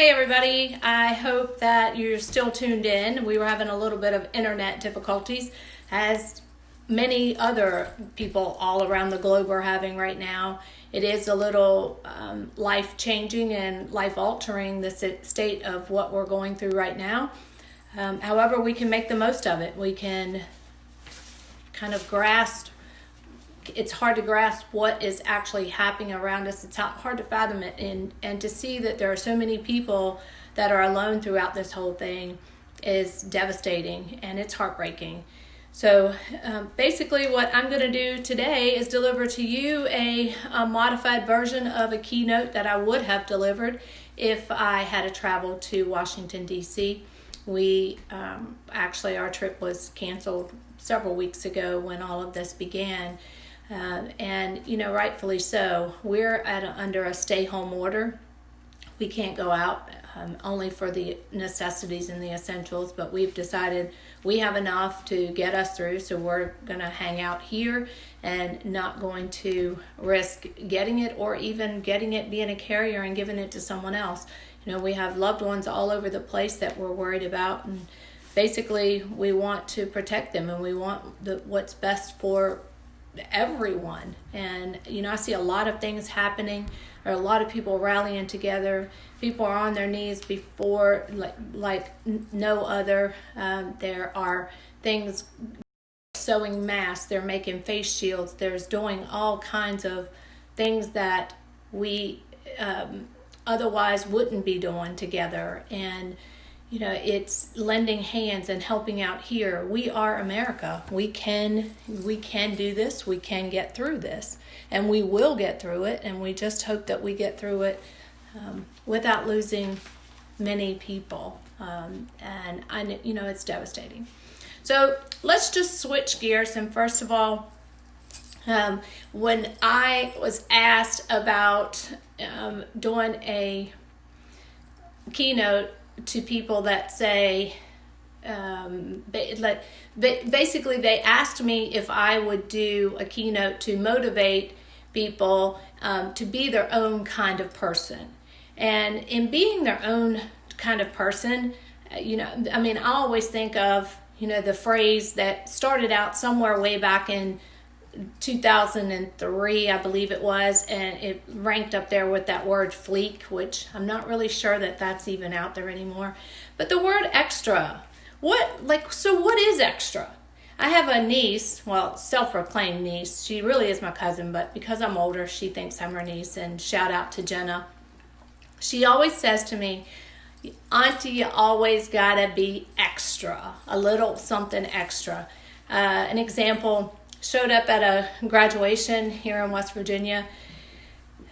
Hey everybody, I hope that you're still tuned in. We were having a little bit of internet difficulties, as many other people all around the globe are having right now. It is a little life-changing and life-altering, the state of what we're going through right now. However, we can make the most of it. We can kind of grasp. It's hard to grasp what is actually happening around us. It's hard to fathom it, and to see that there are so many people that are alone throughout this whole thing is devastating, and it's heartbreaking. So basically what I'm going to do today is deliver to you a modified version of a keynote that I would have delivered if I had a travel to Washington, D.C. We actually, our trip was canceled several weeks ago when all of this began. And rightfully so. We're under a stay-home order. We can't go out, only for the necessities and the essentials, but we've decided we have enough to get us through, so we're going to hang out here and not going to risk getting it, or even getting it, being a carrier and giving it to someone else. We have loved ones all over the place that we're worried about, and basically we want to protect them, and we want what's best for everyone. And I see a lot of things happening, or a lot of people rallying together. People are on their knees before like no other. There are things, sewing masks, they're making face shields, there's doing all kinds of things that we otherwise wouldn't be doing together. And it's lending hands and helping out here. We are America. We can do this. We can get through this, and we will get through it. And we just hope that we get through it without losing many people. And it's devastating. So let's just switch gears. And first of all, when I was asked about doing a keynote to people that say, basically they asked me if I would do a keynote to motivate people to be their own kind of person. And in being their own kind of person, I always think of, the phrase that started out somewhere way back in 2003, I believe it was, and it ranked up there with that word fleek, which I'm not really sure that that's even out there anymore. But the word extra, so what is extra? I have a niece, well, self-proclaimed niece. She really is my cousin, but because I'm older, she thinks I'm her niece, and shout out to Jenna. She always says to me, "Auntie, you always gotta be extra, a little something extra." An example, showed up at a graduation here in West Virginia.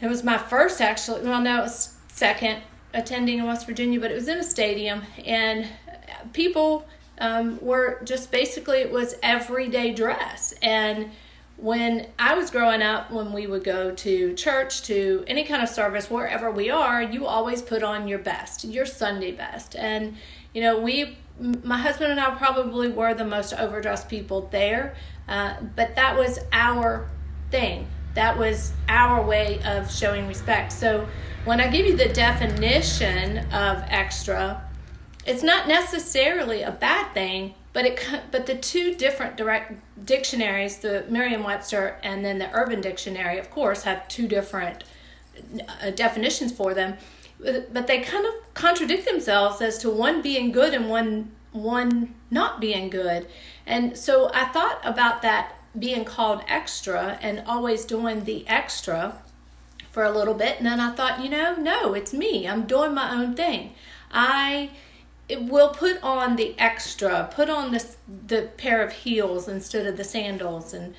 It was my first, actually. Well, no, it was second attending in West Virginia, but it was in a stadium, and people were just basically, it was everyday dress. And when I was growing up, when we would go to church, to any kind of service, wherever we are, you always put on your best, your Sunday best. And my husband and I probably were the most overdressed people there, but that was our thing. That was our way of showing respect. So when I give you the definition of extra, it's not necessarily a bad thing, but the two different direct dictionaries, the Merriam-Webster and then the Urban Dictionary, of course, have two different definitions for them. But they kind of contradict themselves as to one being good and one not being good. And so I thought about that being called extra and always doing the extra for a little bit. And then I thought, no, it's me. I'm doing my own thing. I will put on the extra, put on the pair of heels instead of the sandals. And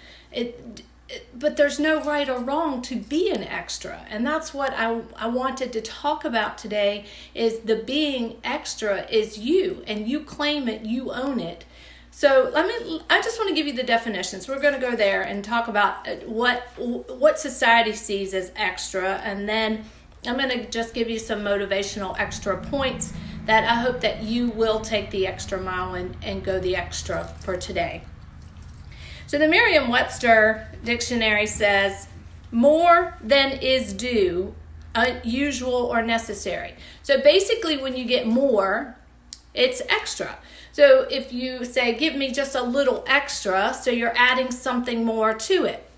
but there's no right or wrong to be an extra. And that's what I wanted to talk about today, is the being extra is you, and you claim it, you own it. So I just want to give you the definitions. We're going to go there and talk about what society sees as extra, and then I'm going to just give you some motivational extra points that I hope that you will take the extra mile and go the extra for today. So the Merriam-Webster dictionary says, more than is due unusual or necessary. So basically when you get more, it's extra. So if you say, give me just a little extra, so you're adding something more to it.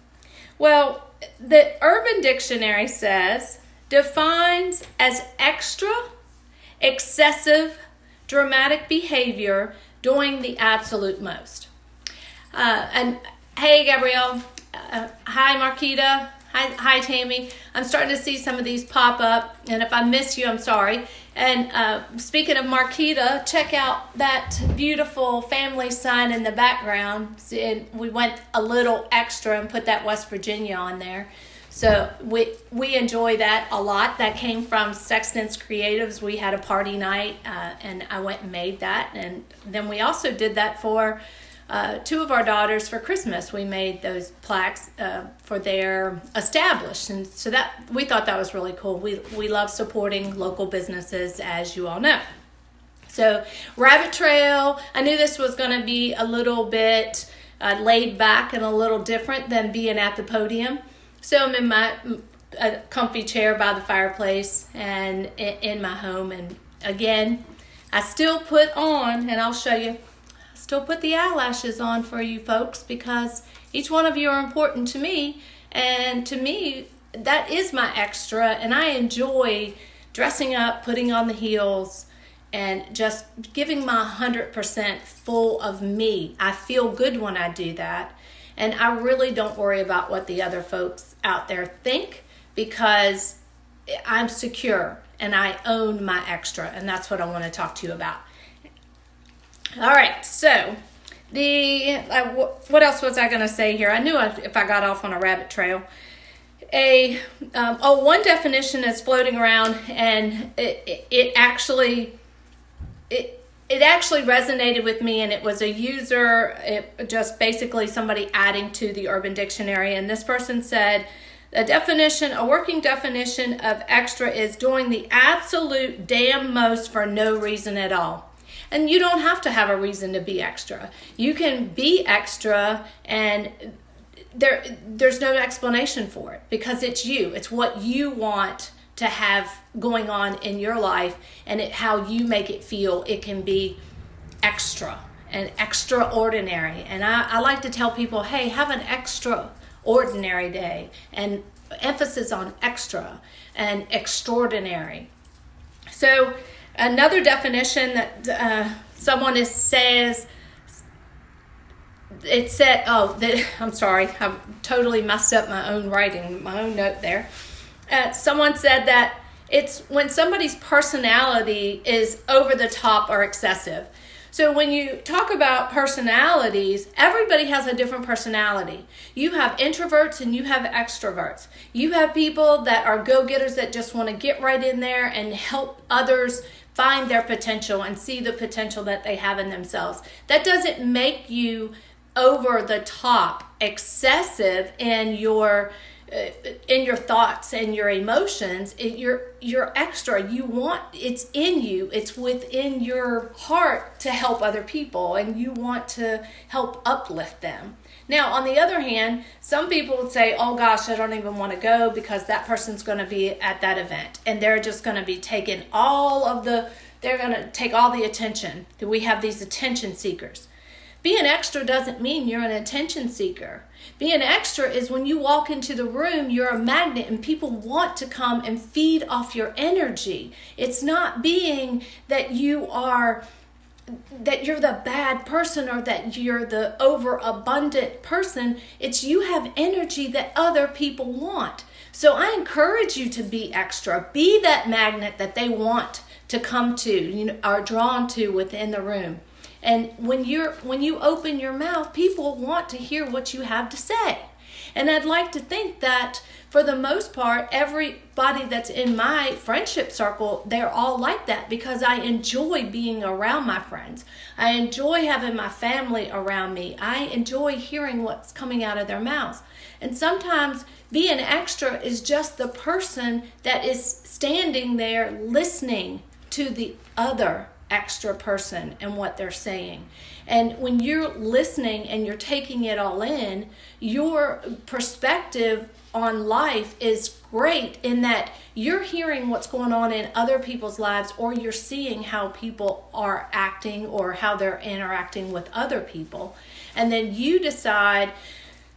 Well, the Urban Dictionary says, defines as extra, excessive, dramatic behavior doing the absolute most. And hey, Gabrielle. Hi, Marquita. Hi, Tammy. I'm starting to see some of these pop up, and if I miss you, I'm sorry. And speaking of Marquita, check out that beautiful family sign in the background. And we went a little extra and put that West Virginia on there. So we enjoy that a lot. That came from Sexton's Creatives. We had a party night, and I went and made that. And then we also did that for two of our daughters for Christmas. We made those plaques for their established, and so that we thought that was really cool. We love supporting local businesses, as you all know. So Rabbit Trail, I knew this was going to be a little bit laid back and a little different than being at the podium. So I'm in my comfy chair by the fireplace and in my home, and again, I still put on, and I'll show you, still put the eyelashes on for you folks, because each one of you are important to me, and to me that is my extra, and I enjoy dressing up, putting on the heels, and just giving my 100% full of me. I feel good when I do that, and I really don't worry about what the other folks out there think, because I'm secure and I own my extra, and that's what I want to talk to you about. All right, so what else was I going to say here? I knew if I got off on a rabbit trail. One definition is floating around, and it actually resonated with me, and it was a user, just basically somebody adding to the Urban Dictionary, and this person said, a working definition of extra is doing the absolute damn most for no reason at all. And you don't have to have a reason to be extra. You can be extra, and there's no explanation for it, because it's you. It's what you want to have going on in your life, and how you make it feel. It can be extra and extraordinary. And I like to tell people, hey, have an extraordinary day, and emphasis on extra and extraordinary. So another definition that someone says, it said, I'm sorry, I've totally messed up my own writing, my own note there. Someone said that it's when somebody's personality is over the top or excessive. So when you talk about personalities, everybody has a different personality. You have introverts and you have extroverts. You have people that are go-getters that just want to get right in there and help others find their potential and see the potential that they have in themselves. That doesn't make you over the top, excessive in your thoughts and your emotions. You're extra. You want, it's in you, it's within your heart to help other people, and you want to help uplift them. Now, on the other hand, some people would say, oh gosh, I don't even want to go because that person's going to be at that event, and they're just going to be taking they're going to take all the attention. We have these attention seekers. Being extra doesn't mean you're an attention seeker. Being extra is when you walk into the room, you're a magnet and people want to come and feed off your energy. It's not being that you're the bad person or that you're the overabundant person. It's you have energy that other people want. So I encourage you to be extra. Be that magnet that they want to come to, are drawn to within the room. And when you open your mouth, people want to hear what you have to say. And I'd like to think that for the most part, everybody that's in my friendship circle, they're all like that, because I enjoy being around my friends. I enjoy having my family around me. I enjoy hearing what's coming out of their mouths. And sometimes being extra is just the person that is standing there listening to the other extra person and what they're saying. And when you're listening and you're taking it all in, your perspective on life is great in that you're hearing what's going on in other people's lives, or you're seeing how people are acting or how they're interacting with other people. And then you decide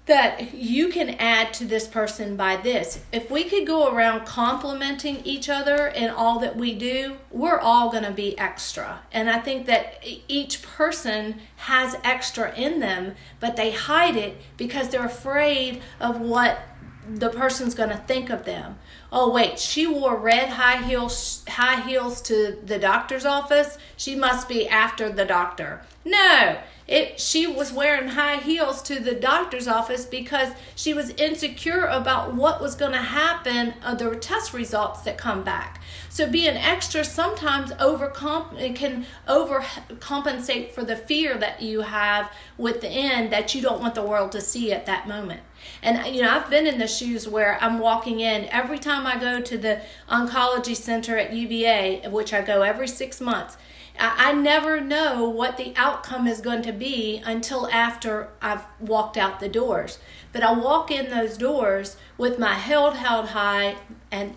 that you can add to this person by this. If we could go around complimenting each other in all that we do, we're all going to be extra. And I think that each person has extra in them, but they hide it because they're afraid of what the person's going to think of them. Oh wait, she wore red high heels to the doctor's office. She must be after the doctor. No, she was wearing high heels to the doctor's office because she was insecure about what was going to happen, the test results that come back. So being extra sometimes can overcompensate for the fear that you have within that you don't want the world to see at that moment. And I've been in the shoes where I'm walking in every time I go to the oncology center at UVA, which I go every 6 months. I never know what the outcome is going to be until after I've walked out the doors. But I walk in those doors with my head held high and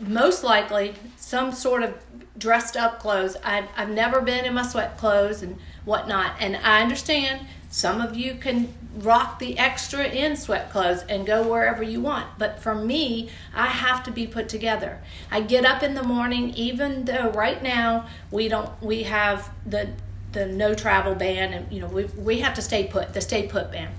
most likely some sort of dressed up clothes. I've never been in my sweat clothes and whatnot. And I understand some of you can rock the extra in sweat clothes and go wherever you want. But for me, I have to be put together. I get up in the morning, even though right now we have the no travel ban, and we have to stay put, the stay put ban.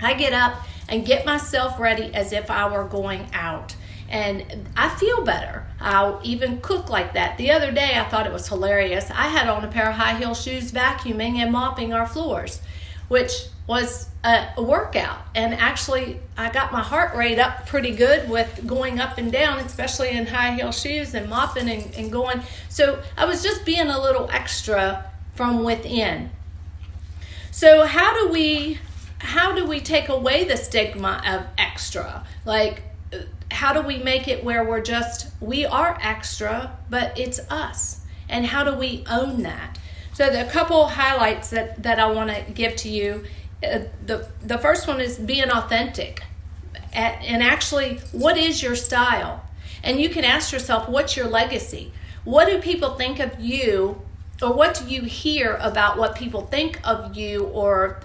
I get up and get myself ready as if I were going out. And I feel better. I'll even cook like that. The other day, I thought it was hilarious. I had on a pair of high heel shoes vacuuming and mopping our floors, which was a workout. And actually, I got my heart rate up pretty good with going up and down, especially in high heel shoes and mopping and going. So I was just being a little extra from within. So how do we take away the stigma of extra? Like, how do we make it where we are extra, but it's us? And how do we own that? So the couple highlights that I want to give to you, the first one is being authentic. And actually, what is your style? And you can ask yourself, what's your legacy? What do people think of you? Or what do you hear about what people think of you or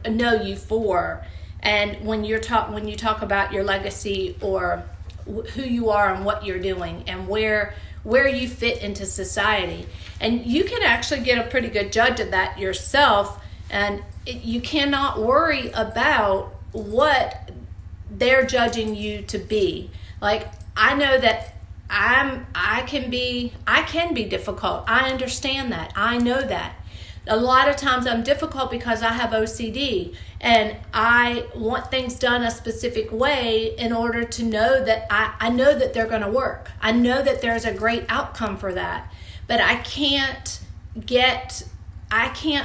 know you for? And when you talk about your legacy or who you are and what you're doing and where you fit into society. And you can actually get a pretty good judge of that yourself, and you cannot worry about what they're judging you to be. Like, I know that I can be difficult. I understand that. I know that. A lot of times I'm difficult because I have OCD and I want things done a specific way in order to know that I know that they're going to work. I know that there's a great outcome for that, but I can't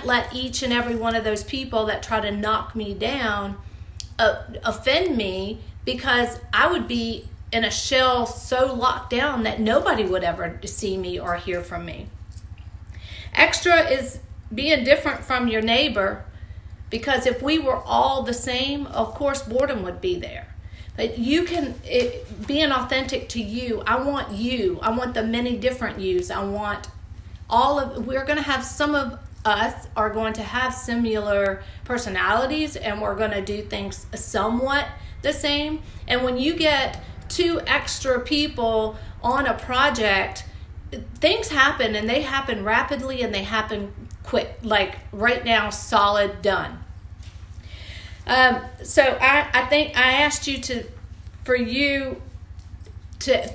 let each and every one of those people that try to knock me down offend me, because I would be in a shell so locked down that nobody would ever see me or hear from me. Extra is being different from your neighbor, because if we were all the same, of course boredom would be there. But being authentic to you. I want the many different yous. We're going to have, some of us are going to have similar personalities, and we're going to do things somewhat the same. And when you get 2 extra people on a project, things happen, and they happen rapidly, and they happen quick, like right now, solid, done. So I think I asked you for you to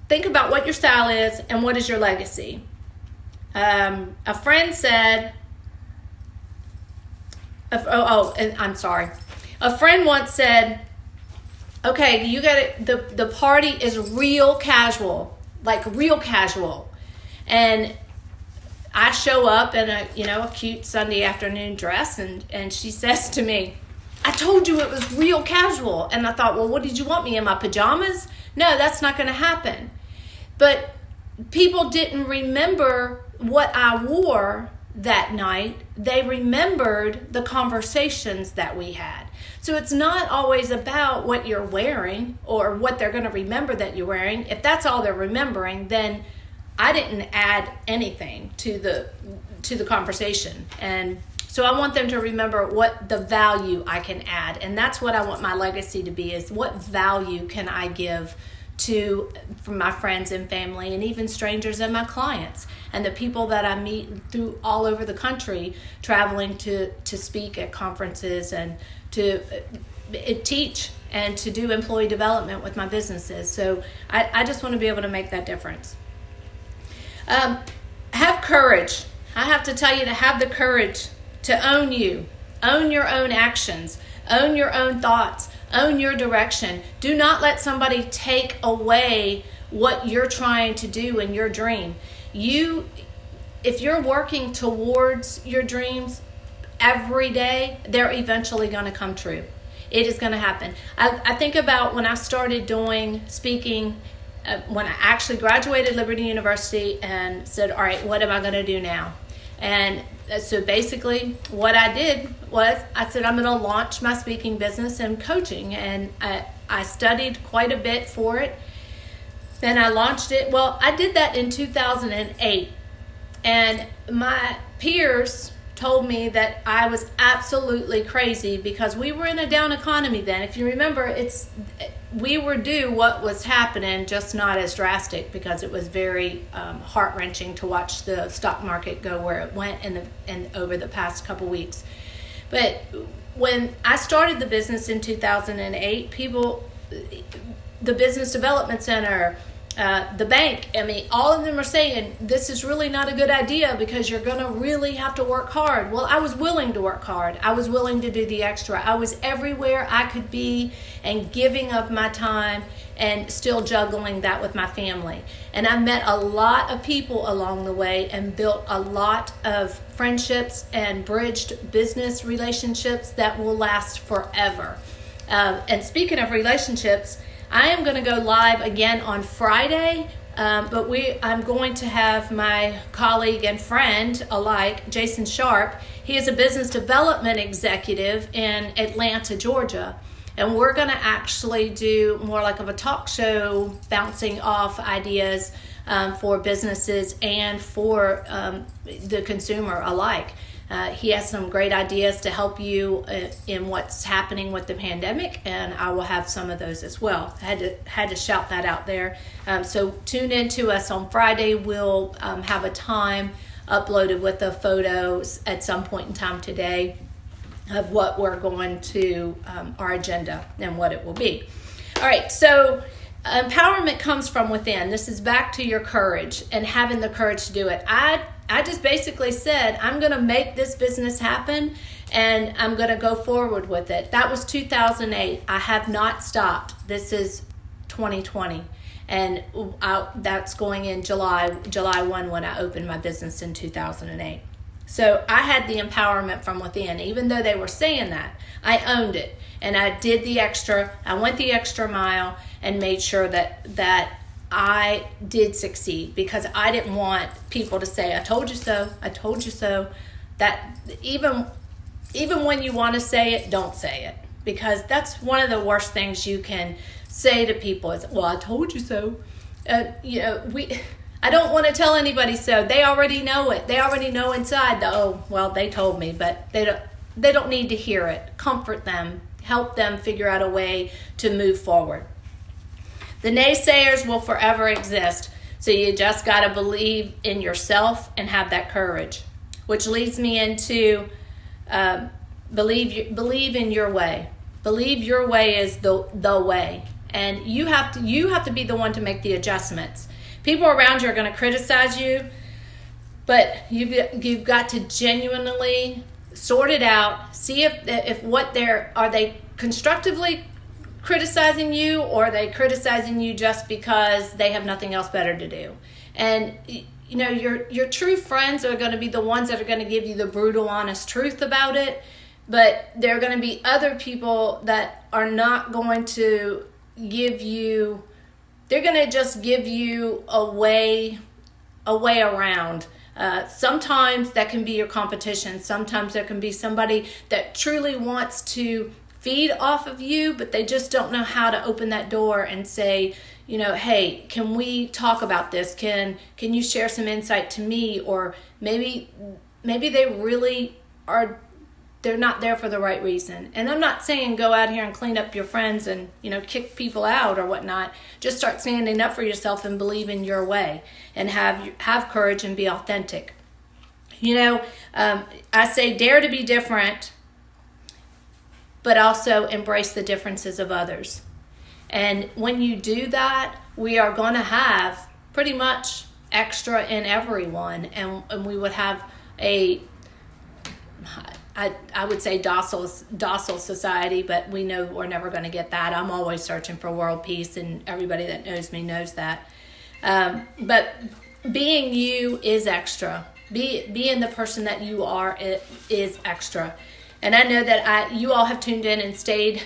think about what your style is and what is your legacy. A friend said, I'm sorry. A friend once said, okay, you got it. The party is real casual, like real casual. And I show up in a cute Sunday afternoon dress, and she says to me, I told you it was real casual. And I thought, well, what did you want me, in my pajamas? No, that's not going to happen. But people didn't remember what I wore that night, they remembered the conversations that we had. So it's not always about what you're wearing or what they're going to remember that you're wearing. If that's all they're remembering, then I didn't add anything to the conversation. And so I want them to remember what the value I can add. And that's what I want my legacy to be, is what value can I give from my friends and family and even strangers and my clients and the people that I meet through all over the country, traveling to speak at conferences and to teach and to do employee development with my businesses. So I just want to be able to make that difference. Have courage. I have to tell you to have the courage to own you, own your own actions, own your own thoughts, own your direction. Do not let somebody take away what you're trying to do in your dream. If you're working towards your dreams every day, they're eventually going to come true. It is going to happen. I think about when I started doing speaking, when I actually graduated Liberty University and said, all right, what am I going to do now? And so basically what I did was I said, I'm going to launch my speaking business and coaching. And I studied quite a bit for it. Then I launched it. Well, I did that in 2008. And my peers told me that I was absolutely crazy because we were in a down economy then. If you remember, we were due what was happening, just not as drastic, because it was very heart-wrenching to watch the stock market go where it went in over the past couple weeks. But when I started the business in 2008, the Business Development Center, the bank, all of them are saying this is really not a good idea because you're going to really have to work hard. Well, I was willing to work hard. I was willing to do the extra. I was everywhere I could be and giving of my time and still juggling that with my family. And I met a lot of people along the way and built a lot of friendships and bridged business relationships that will last forever. And speaking of relationships, I am going to go live again on Friday, but I'm going to have my colleague and friend alike, Jason Sharp. He is a business development executive in Atlanta, Georgia, and we're going to actually do more like of a talk show, bouncing off ideas for businesses and for the consumer alike. He has some great ideas to help you in what's happening with the pandemic, and I will have some of those as well. I had to shout that out there. So tune in to us on Friday. We'll have a time uploaded with the photos at some point in time today of what we're going to, our agenda and what it will be. All right, so empowerment comes from within. This is back to your courage and having the courage to do it. I just basically said, I'm going to make this business happen and I'm going to go forward with it. That was 2008. I have not stopped. This is 2020. And that's going in July 1 when I opened my business in 2008. So I had the empowerment from within. Even though they were saying that, I owned it. And I did the extra. I went the extra mile and made sure that I did succeed, because I didn't want people to say, I told you so, I told you so. That even when you want to say it, don't say it, because that's one of the worst things you can say to people is, well, I told you so. I don't want to tell anybody so. They already know it. They already know inside that, oh, well, they told me, but they don't need to hear it. Comfort them, help them figure out a way to move forward. The naysayers will forever exist, so you just got to believe in yourself and have that courage, which leads me into believe in your way. Believe your way is the way, and you have to be the one to make the adjustments. People around you are going to criticize you, but you've got to genuinely sort it out. See if are they constructively criticizing you, or are they criticizing you just because they have nothing else better to do? And your true friends are going to be the ones that are going to give you the brutal, honest truth about it. But there are going to be other people that are not going to give you. They're going to just give you a way around Sometimes that can be your competition. Sometimes there can be somebody that truly wants to feed off of you, but they just don't know how to open that door and say, hey, can we talk about this? Can you share some insight to me? Or maybe they really are, they're not there for the right reason. And I'm not saying go out here and clean up your friends and, kick people out or whatnot. Just start standing up for yourself and believe in your way and have courage and be authentic. I say dare to be different, but also embrace the differences of others. And when you do that, we are going to have pretty much extra in everyone. And we would have I would say docile society, but we know we're never going to get that. I'm always searching for world peace, and everybody that knows me knows that. But being you is extra. Being the person that you are is extra. And I know that you all have tuned in and stayed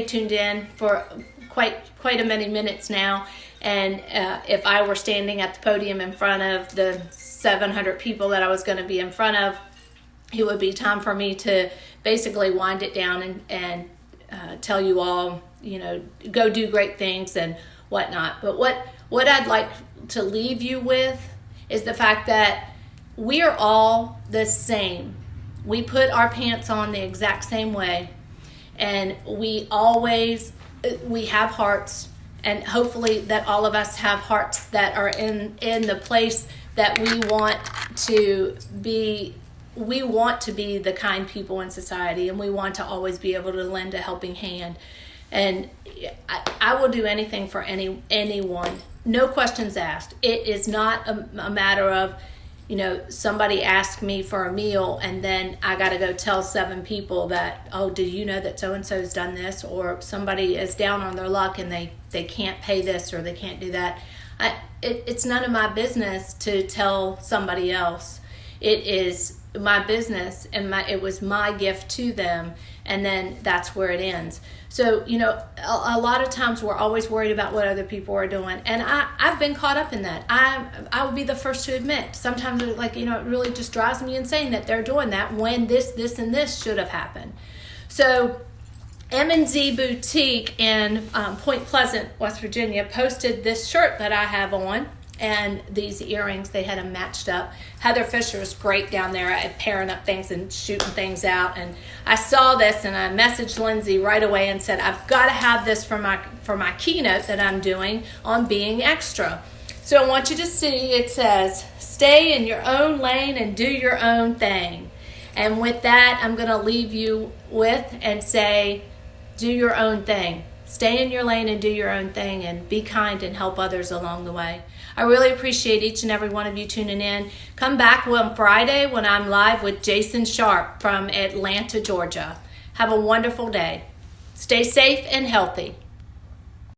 tuned in for quite a many minutes now. And if I were standing at the podium in front of the 700 people that I was going to be in front of, it would be time for me to basically wind it down and tell you all, go do great things and whatnot. But what I'd like to leave you with is the fact that we are all the same. We put our pants on the exact same way, and we have hearts, and hopefully that all of us have hearts that are in the place that we want to be. We want to be the kind people in society, and we want to always be able to lend a helping hand. And I will do anything for anyone. No questions asked. It is not a matter of, somebody asked me for a meal and then I got to go tell 7 people that, oh, do you know that so-and-so's done this? Or somebody is down on their luck and they can't pay this or they can't do that. It's none of my business to tell somebody else. It is my business, and it was my gift to them, and then that's where it ends. So, a lot of times we're always worried about what other people are doing, and I've been caught up in that. I would be the first to admit, sometimes it really just drives me insane that they're doing that when this, and this should have happened. So, M&Z Boutique in Point Pleasant, West Virginia, posted this shirt that I have on. And these earrings, they had them matched up. Heather Fisher is great down there at pairing up things and shooting things out. And I saw this and I messaged Lindsay right away and said, I've got to have this for my keynote that I'm doing on being extra. So I want you to see, it says, stay in your own lane and do your own thing. And with that, I'm going to leave you with and say, do your own thing. Stay in your lane and do your own thing, and be kind and help others along the way. I really appreciate each and every one of you tuning in. Come back on Friday when I'm live with Jason Sharp from Atlanta, Georgia. Have a wonderful day. Stay safe and healthy.